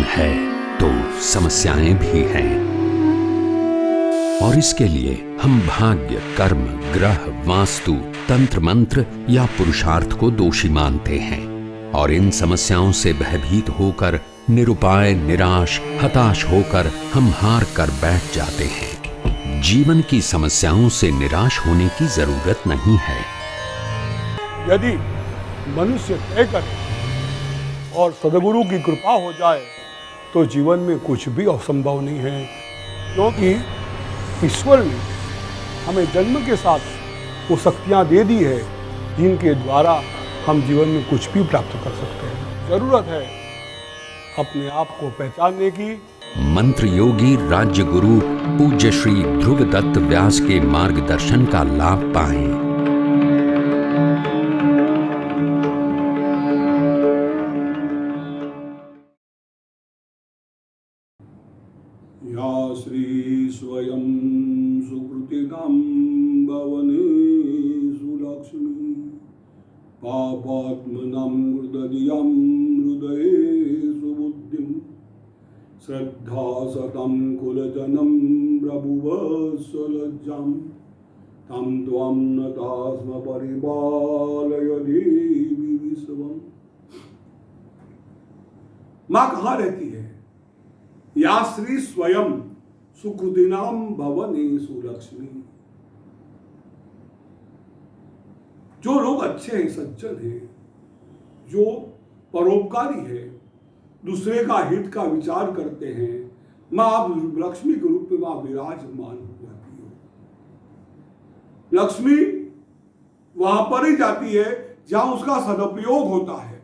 है तो समस्याएं भी हैं, और इसके लिए हम भाग्य, कर्म, ग्रह, वास्तु, तंत्र मंत्र या पुरुषार्थ को दोषी मानते हैं और इन समस्याओं से भयभीत होकर निरुपाय, निराश, हताश होकर हम हार कर बैठ जाते हैं। जीवन की समस्याओं से निराश होने की जरूरत नहीं है। यदि मनुष्य तय करे और सद्गुरु की कृपा हो जाए तो जीवन में कुछ भी असंभव नहीं है, क्योंकि ईश्वर ने हमें जन्म के साथ वो शक्तियाँ दे दी है जिनके द्वारा हम जीवन में कुछ भी प्राप्त कर सकते हैं। जरूरत है अपने आप को पहचानने की। मंत्र योगी राज्य गुरु पूज्य श्री ध्रुव दत्त व्यास के मार्गदर्शन का लाभ पाएं। या श्री स्वयं सुकृतिनां भवने सुलक्ष्मी पापात्मनां हृदयं हृदये सुबुद्धिं श्रद्धा सतं कुलजनं प्रभुवत्सलज्जां तं त्वां नताः स्म परिपालय देवी विश्वम्। माँ कहाँ रहती है? या श्री स्वयं सुकृतिनाम भवने सुलक्ष्मी। जो लोग अच्छे हैं, सज्जन हैं, जो परोपकारी है, दूसरे का हित का विचार करते हैं, माँ आप लक्ष्मी के रूप में माँ विराजमान हो जाती हो। लक्ष्मी वहां पर ही जाती है जहां उसका सदुपयोग होता है।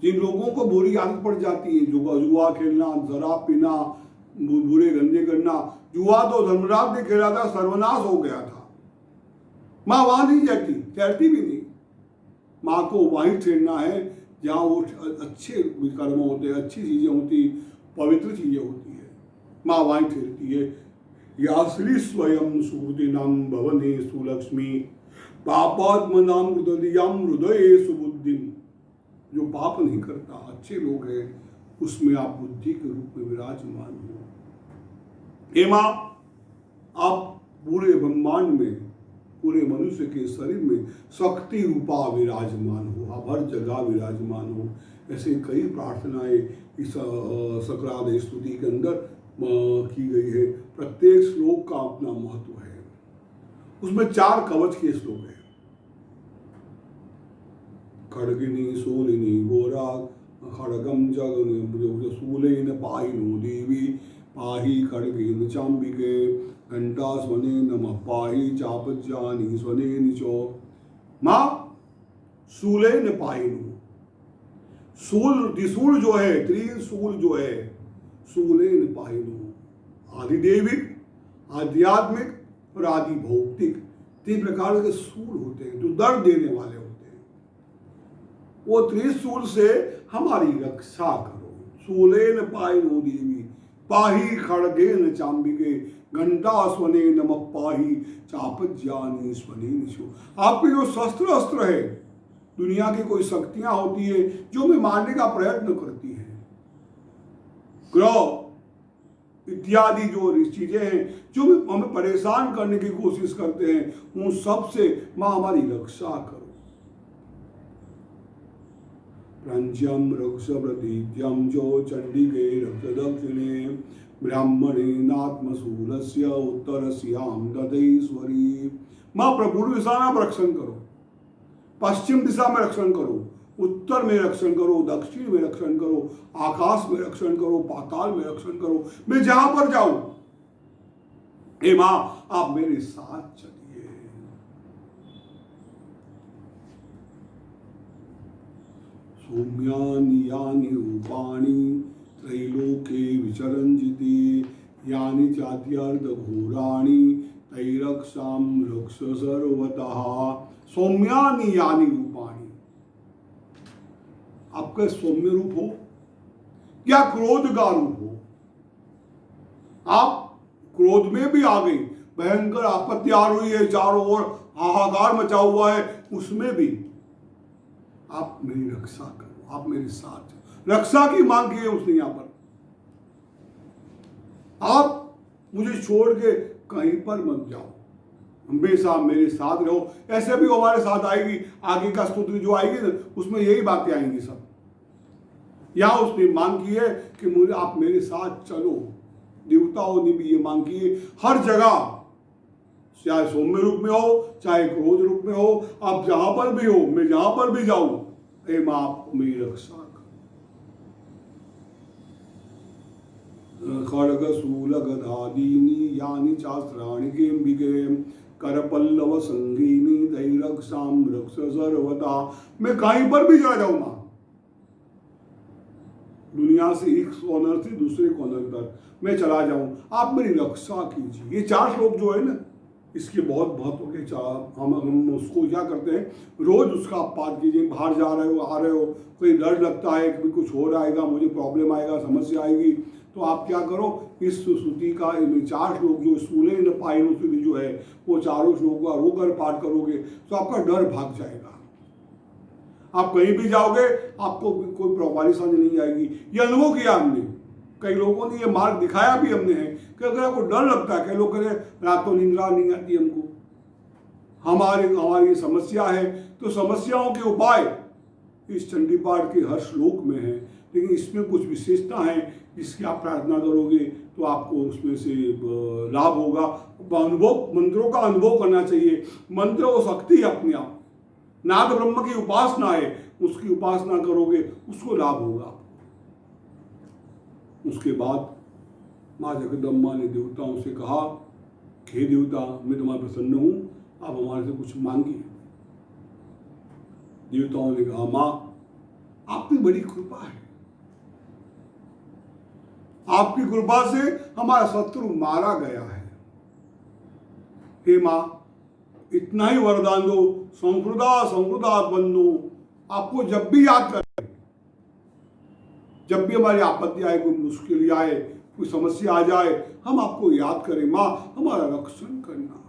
जिन लोगों को बुरी आदत पड़ जाती है, जुआ खेलना, शराब पीना, बुरे धंधे करना, जुआ तो धर्मराज ने खेला था, सर्वनाश हो गया था। माँ वहां नहीं जाती, ठहरती भी नहीं। माँ को वहीं ठहरना है जहाँ वो अच्छे कर्म होते हैं, अच्छी चीजें होती, पवित्र चीजें होती है। माँ वहीं ठहरती है। या श्री स्वयं सुकृतिनाम भवने सुलक्ष्मी पापात्मनां हृदयं हृदये सुबुद्धिं। जो पाप नहीं करता, अच्छे लोग हैं, उसमें आप बुद्धि के रूप में विराजमान हो। हे माँ, आप पूरे ब्रह्मांड में, पूरे मनुष्य के शरीर में शक्ति रूपा विराजमान हो, आप हर जगह विराजमान हो। ऐसे कई प्रार्थनाएं इस सकरात स्तुति के अंदर की गई है। प्रत्येक श्लोक का अपना महत्व है। उसमें 4 कवच के श्लोक है। खड्गिनी शूलिनी घोरा खड्गम जगन शूलेन पाहिनो देवी पाहि खड्गेन चाम्बिके घंटा स्वने नमः पाहि चापज्जानि स्वने निचो। माँ शूलेन पाहिनो, शूल त्रिशूल जो है, त्रिशूल जो है, शूलेन पाहिनो, आदिदेविक, आध्यात्मिक और आदि भौतिक 3 प्रकार के शूल होते हैं जो दर्द देने वाले होते हैं। वो त्रिशूल से हमारी रक्षा करो। शूलेन पाहिनो देवी पाहि खड्गेन चाम्बिके घंटा स्वने नमः पाहि चापज्जानि स्वने निशो। आपके जो शस्त्र अस्त्र है, दुनिया की कोई शक्तियां होती है जो हमें मारने का प्रयत्न करती है, ग्रह इत्यादि जो चीजें हैं जो हमें परेशान करने की कोशिश करते हैं, उन सब से माँ हमारी रक्षा करो। प्रंज्यम रक्ष प्रतीज्यम जो चंडिके रक्ष दक्षिणे ब्राह्मणे नात्मशूलस्य उत्तरस्याम दधेश्वरी। माँ पूर्व दिशा में रक्षण करो, पश्चिम दिशा में रक्षण करो, उत्तर में रक्षण करो, दक्षिण में रक्षण करो, आकाश में रक्षण करो, पाताल में रक्षण करो। मैं जहां पर जाऊं, हे माँ आप मेरे साथ चलिए। सौम्यानि यानि रूपाणि त्रैलोके विचरन्ति यानि चात्यर्थ घोराणि तैरक्षाम रक्ष सर्वतः। सौम्यानि यानि रूपाणि, आपका सौम्य रूप हो या क्रोध का रूप हो, आप क्रोध में भी आ गई, भयंकर आपत्ति आ रही है, चारों ओर हाहाकार मचा हुआ है, उसमें भी आप मेरी रक्षा करो, आप मेरे साथ रक्षा की मांग की है उसने यहाँ पर। आप मुझे छोड़ के कहीं पर मत जाओ, हमेशा मेरे साथ रहो। ऐसे भी हमारे साथ आएगी, आगे का स्तुति जो आएगी ना उसमें यही बातें आएंगी सब। यहाँ उसने मांग की है कि मुझे आप मेरे साथ चलो। देवताओं ने भी ये मांग की है हर जगह, चाहे सौम्य रूप में हो चाहे क्रोध रूप में हो, आप जहां पर भी हो, मैं जहां पर भी जाऊं, हे मां आप मेरी रक्षा कर। खड्ग शूल गदादीनि यानि चास्त्राणि केम्बिके करपल्लव संगीनि दैरक्षाम रक्ष सर्वदा। मैं कहीं पर भी चला जाऊं मां, दुनिया से एक कॉर्नर से दूसरे कॉर्नर तक मैं चला जाऊं, आप मेरी रक्षा कीजिए। ये 4 श्लोक जो है ना, इसके बहुत महत्व के हम उसको क्या करते हैं, रोज उसका पाठ कीजिए। बाहर जा रहे हो, आ रहे हो, कोई डर लगता है कि कुछ हो रहेगा, मुझे प्रॉब्लम आएगा, समस्या आएगी, तो आप क्या करो, इस स्तुति का 4 श्लोक जो स्कूले न पाई स्तुति जो है वो 4 श्लोक का रोकर पाठ करोगे तो आपका डर भाग जाएगा। आप कहीं भी जाओगे आपको कोई परेशानी नहीं आएगी। ये अनुभव किया हमने, कई लोगों ने ये मार्ग दिखाया भी हमने है कि अगर आपको डर लगता है, कई लोग कह रहे रातों निंद्रा नहीं आती हमको, हमारी समस्या है, तो समस्याओं के उपाय इस चंडी पाठ के हर श्लोक में है। लेकिन इसमें कुछ विशेषता है जिसकी आप प्रार्थना करोगे तो आपको उसमें से लाभ होगा। अनुभव, मंत्रों का अनुभव करना चाहिए। मंत्र वो शक्ति है अपने आप, नाद ब्रह्म की उपासना है, उसकी उपासना करोगे उसको लाभ होगा। उसके बाद माँ जगदम्बा ने देवताओं से कहा हे देवता, मैं तुम्हारे प्रसन्न हूं, आप हमारे से कुछ मांगिए। देवताओं ने कहा माँ आपकी बड़ी कृपा है, आपकी कृपा से हमारा शत्रु मारा गया है। हे माँ इतना ही वरदान दो, संकृदा बंधु, आपको जब भी याद करें, जब भी हमारी आपत्ति आए, कोई मुश्किल आए, कोई समस्या आ जाए, हम आपको याद करें। माँ हमारा रक्षण करना।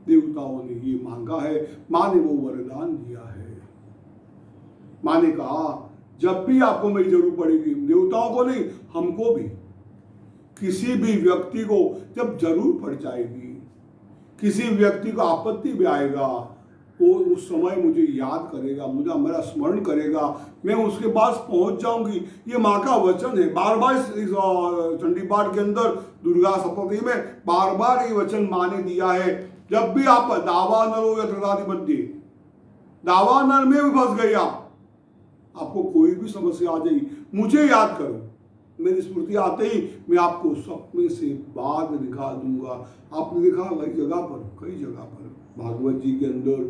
देवताओं ने ये मांगा है, माँ ने वो वरदान दिया है। माँ ने कहा जब भी आपको मेरी जरूरत पड़ेगी, देवताओं को नहीं हमको भी, किसी भी व्यक्ति को जब जरूर पड़ जाएगी, किसी व्यक्ति को आपत्ति भी आएगा, वो उस समय मुझे याद करेगा, मुझे मेरा स्मरण करेगा, मैं उसके पास पहुंच जाऊंगी। ये माँ का वचन है। बार बार इस चंडी पाठ के अंदर, दुर्गा सप्तमी में बार बार ये वचन माँ ने दिया है। जब भी आप दावानर या त्रिदाधिपति, दावानर में भी फंस गए आपको कोई भी समस्या आ जाएगी, मुझे याद करो, मेरी स्मृति आते ही मैं आपको सपने से बाद निकाल दूंगा। आपने देखा कई जगह पर भागवत जी के अंदर,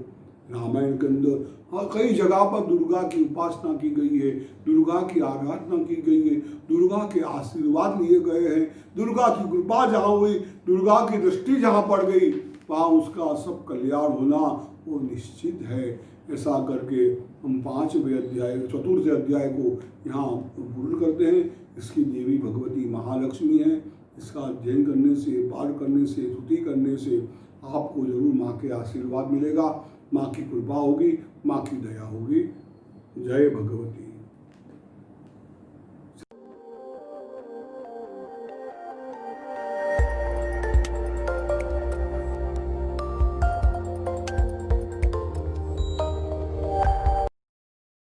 रामायण के अंदर, हाँ कई जगह पर दुर्गा की उपासना की गई है, दुर्गा की आराधना की गई है, दुर्गा के आशीर्वाद लिए गए हैं। दुर्गा की कृपा जहाँ हुई, दुर्गा की दृष्टि जहाँ पड़ गई, वहाँ उसका सब कल्याण होना वो निश्चित है। ऐसा करके हम 5वें अध्याय, 4थे अध्याय को यहाँ पूर्ण करते हैं। इसकी देवी भगवती महालक्ष्मी है। इसका अध्ययन करने से, पाठ करने से, स्तुति करने से आपको जरूर माँ के आशीर्वाद मिलेगा, माँ की कृपा होगी, माँ की दया होगी। जय भगवती।